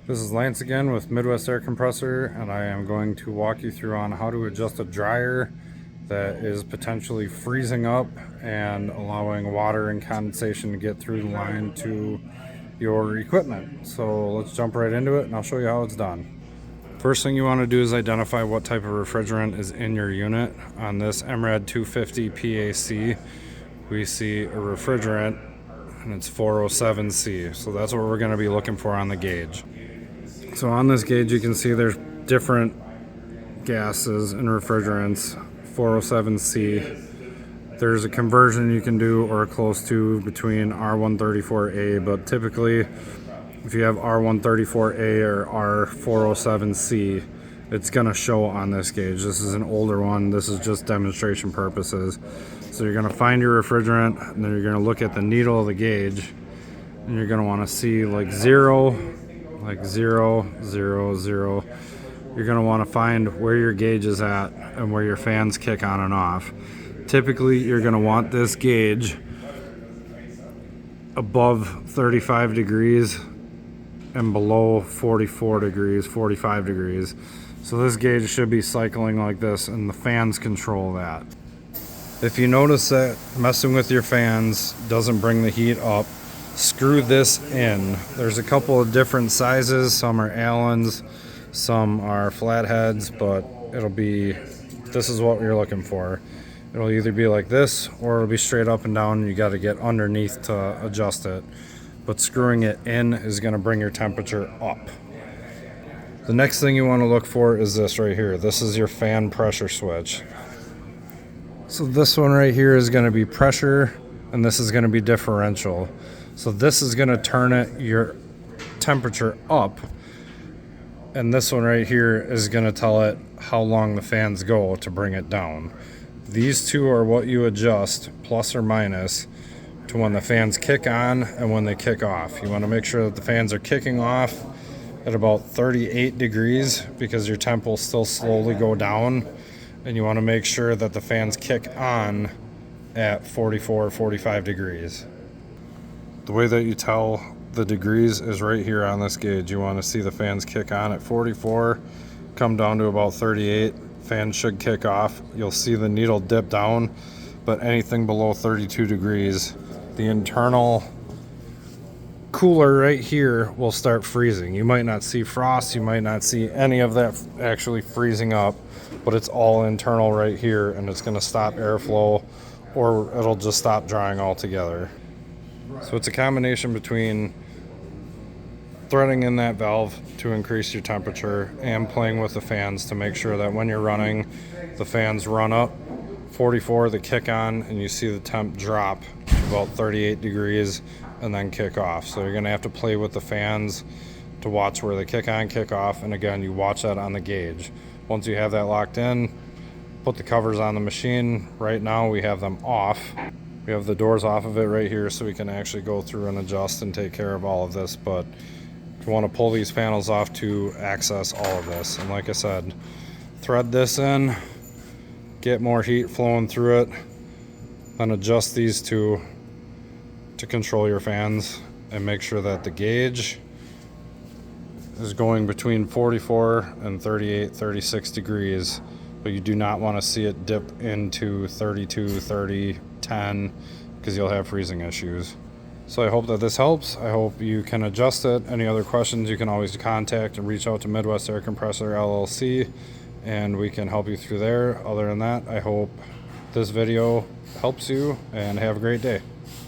This is Lance again with Midwest Air Compressor, and I am going to walk you through on how to adjust a dryer that is potentially freezing up and allowing water and condensation to get through the line to your equipment. So let's jump right into it and I'll show you how it's done. First thing you want to do is identify what type of refrigerant is in your unit. On this MRAD 250 PAC, we see a refrigerant and it's 407C. So that's what we're going to be looking for on the gauge. So on this gauge you can see there's different gases and refrigerants. 407C. There's a conversion you can do or close to between R134A, but typically if you have R134A or R407C, it's going to show on this gauge. This is an older one. This is just demonstration purposes. So you're going to find your refrigerant, and then you're going to look at the needle of the gauge, and you're going to want to see like 0, 0, 0. You're going to want to find where your gauge is at and where your fans kick on and off. Typically, you're going to want this gauge above 35 degrees and below 44 degrees, 45 degrees. So this gauge should be cycling like this, and the fans control that. If you notice that messing with your fans doesn't bring the heat up, screw this in. There's a couple of different sizes. Some are Allens, some are flatheads, but this is what you're looking for. It'll either be like this or it'll be straight up and down. You got to get underneath to adjust it. But screwing it in is going to bring your temperature up. The next thing you want to look for is this right here. This is your fan pressure switch. So this one right here is going to be pressure, and this is going to be differential. So this is going to turn your temperature up, and this one right here is going to tell it how long the fans go to bring it down. These two are what you adjust, plus or minus, to when the fans kick on and when they kick off. You want to make sure that the fans are kicking off at about 38 degrees because your temp will still slowly go down, and you want to make sure that the fans kick on at 44 or 45 degrees. The way that you tell the degrees is right here on this gauge. You want to see the fans kick on at 44, come down to about 38. Fans should kick off. You'll see the needle dip down, but anything below 32 degrees, the internal cooler right here will start freezing. You might not see frost, you might not see any of that actually freezing up, but it's all internal right here, and it's going to stop airflow, or it'll just stop drying altogether. So it's a combination between threading in that valve to increase your temperature and playing with the fans to make sure that when you're running, the fans run up 44, they kick on, and you see the temp drop to about 38 degrees and then kick off. So you're going to have to play with the fans to watch where they kick on, kick off, and again, you watch that on the gauge. Once you have that locked in, put the covers on the machine. Right now we have them off. We have the doors off of it right here, so we can actually go through and adjust and take care of all of this, but you want to pull these panels off to access all of this. And like I said, thread this in, get more heat flowing through it, then adjust these two to control your fans, and make sure that the gauge is going between 44 and 38, 36 degrees, but you do not want to see it dip into 32, 30, 10, because you'll have freezing issues. So I hope that this helps. I hope you can adjust it. Any other questions, you can always contact and reach out to Midwest Air Compressor LLC, and we can help you through there. Other than that, I hope this video helps you, and have a great day.